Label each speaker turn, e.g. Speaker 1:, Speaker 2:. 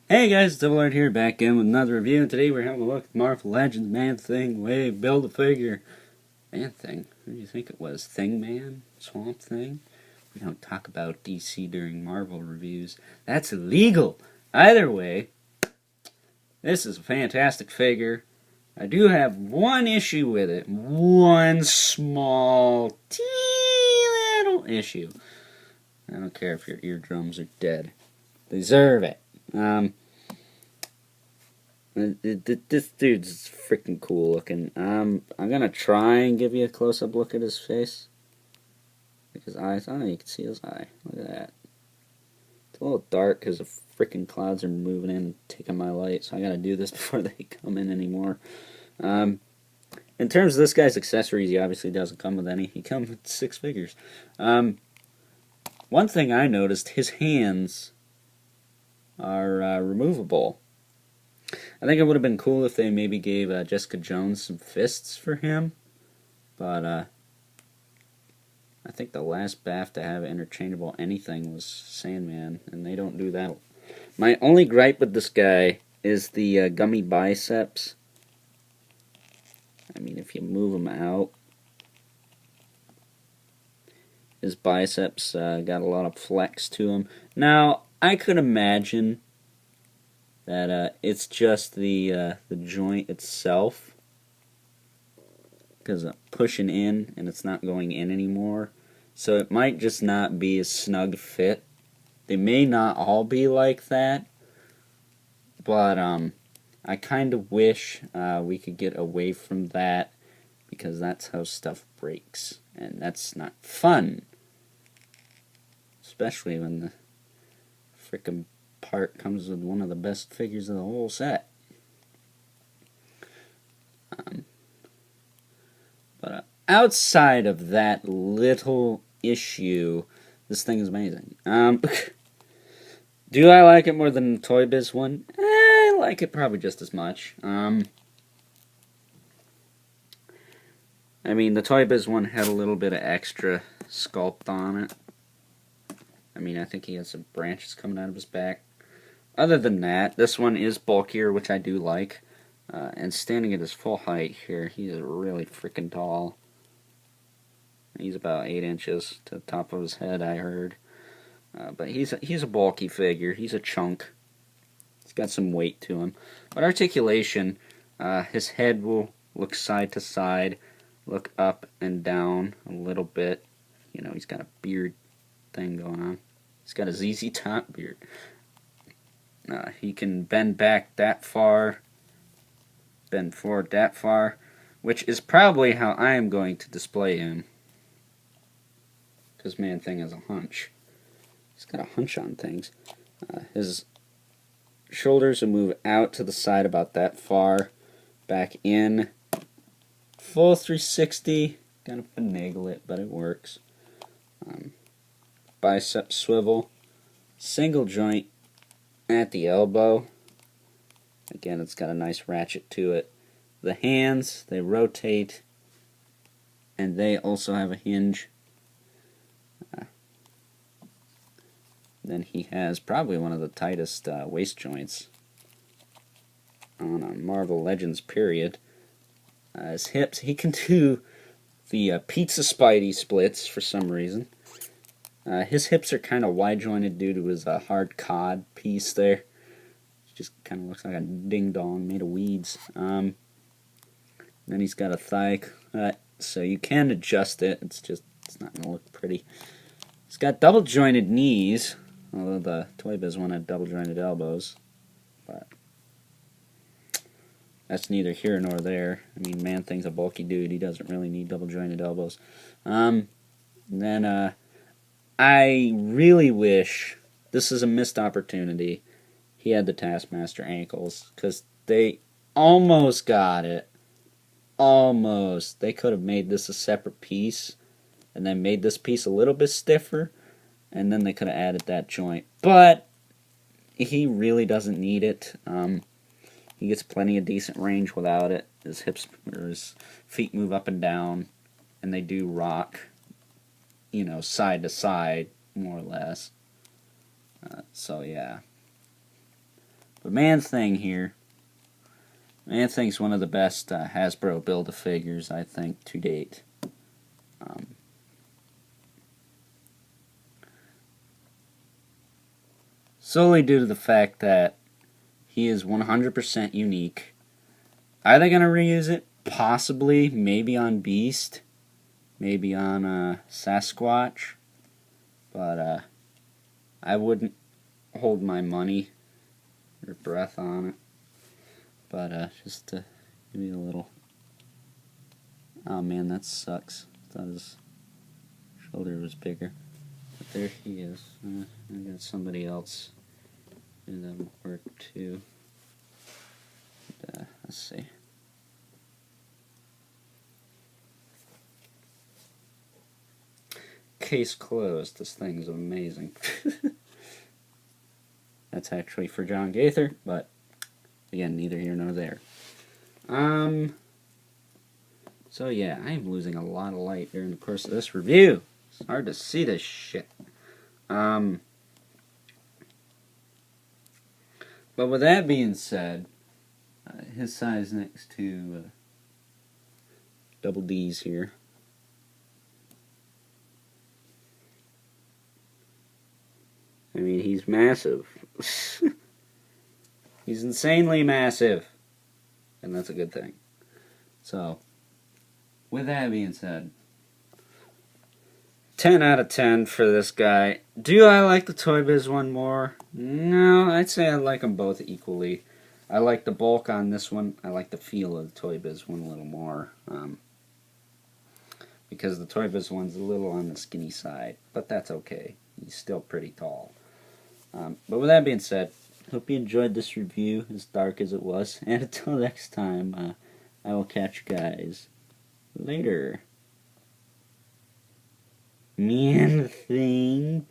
Speaker 1: Hey guys, Double Art here, back in with another review, and today we're having a look at Marvel Legends Man-Thing Wave Build-A-Figure. Man-Thing? Who do you think it was? Thing-Man? Swamp Thing? We don't talk about DC during Marvel reviews. That's illegal! Either way, this is a fantastic figure. I do have one issue with it. One small, little issue. I don't care if your eardrums are dead. They deserve it. This dude's freaking cool looking. I'm gonna try and give you a close-up look at his face. Like his eyes. Oh, you can see his eye. Look at that. It's a little dark because the freaking clouds are moving in and taking my light, so I gotta do this before they come in anymore. In terms of this guy's accessories, he obviously doesn't come with any. He comes with 6 figures. One thing I noticed, his hands are removable. I think it would have been cool if they maybe gave Jessica Jones some fists for him, but I think the last BAF to have interchangeable anything was Sandman, and they don't do that. My only gripe with this guy is the gummy biceps. I mean, if you move him out, his biceps got a lot of flex to him. Now, I could imagine that it's just the joint itself, because I'm pushing in and it's not going in anymore. So it might just not be a snug fit. They may not all be like that, but I kind of wish we could get away from that, because that's how stuff breaks, and that's not fun. Especially when the frickin' part comes with one of the best figures of the whole set. But outside of that little issue, this thing is amazing. Do I like it more than the Toy Biz one? I like it probably just as much. I mean, the Toy Biz one had a little bit of extra sculpt on it. I mean, I think he has some branches coming out of his back. Other than that, this one is bulkier, which I do like. And standing at his full height here, he's really freaking tall. He's about 8 inches to the top of his head, I heard. But he's a bulky figure. He's a chunk. He's got some weight to him. But articulation, his head will look side to side, look up and down a little bit. You know, he's got a beard thing going on. He's got a ZZ Top beard. He can bend back that far, bend forward that far, which is probably how I am going to display him. Because Man-Thing has a hunch. He's got a hunch on things. His shoulders will move out to the side about that far, back in. Full 360. Gotta finagle it, but it works. Bicep swivel. Single joint at the elbow. Again, it's got a nice ratchet to it. The hands, they rotate, and they also have a hinge. Then he has probably one of the tightest waist joints on Marvel Legends, period. His hips, he can do the pizza Spidey splits for some reason. His hips are kind of wide jointed due to his hard cod piece there. It just kind of looks like a ding dong made of weeds. Then he's got a thigh cut, so you can adjust it. It's not going to look pretty. He's got double jointed knees, although the Toy Biz one had double jointed elbows. But that's neither here nor there. I mean, Man-Thing's a bulky dude. He doesn't really need double jointed elbows. Then I really wish, this is a missed opportunity, he had the Taskmaster ankles, because they almost got it. Almost. They could have made this a separate piece, and then made this piece a little bit stiffer, and then they could have added that joint. But he really doesn't need it. He gets plenty of decent range without it. His hips or his feet move up and down, and they do rock, you know, side to side, more or less. So yeah. But Man-Thing here. Man-Thing's one of the best Hasbro Build-A-Figures, I think, to date. Solely due to the fact that he is 100% unique. Are they going to reuse it? Possibly. Maybe on Beast. Maybe on Sasquatch. But I wouldn't hold my money or breath on it. But just to give you a little... Oh man, that sucks. I thought his shoulder was bigger. But there he is. I got somebody else. And that would work too. Let's see. Case closed. This thing is amazing. That's actually for John Gaither, but again, neither here nor there. So yeah, I am losing a lot of light during the course of this review. It's hard to see this shit. But with that being said, his size next to Double D's here. I mean, he's massive. He's insanely massive. And that's a good thing. So, with that being said, 10 out of 10 for this guy. Do I like the Toy Biz one more? No, I'd say I like them both equally. I like the bulk on this one. I like the feel of the Toy Biz one a little more. Because the Toy Biz one's a little on the skinny side. But that's okay. He's still pretty tall. But with that being said, hope you enjoyed this review, as dark as it was. And until next time, I will catch you guys later. Man-Thing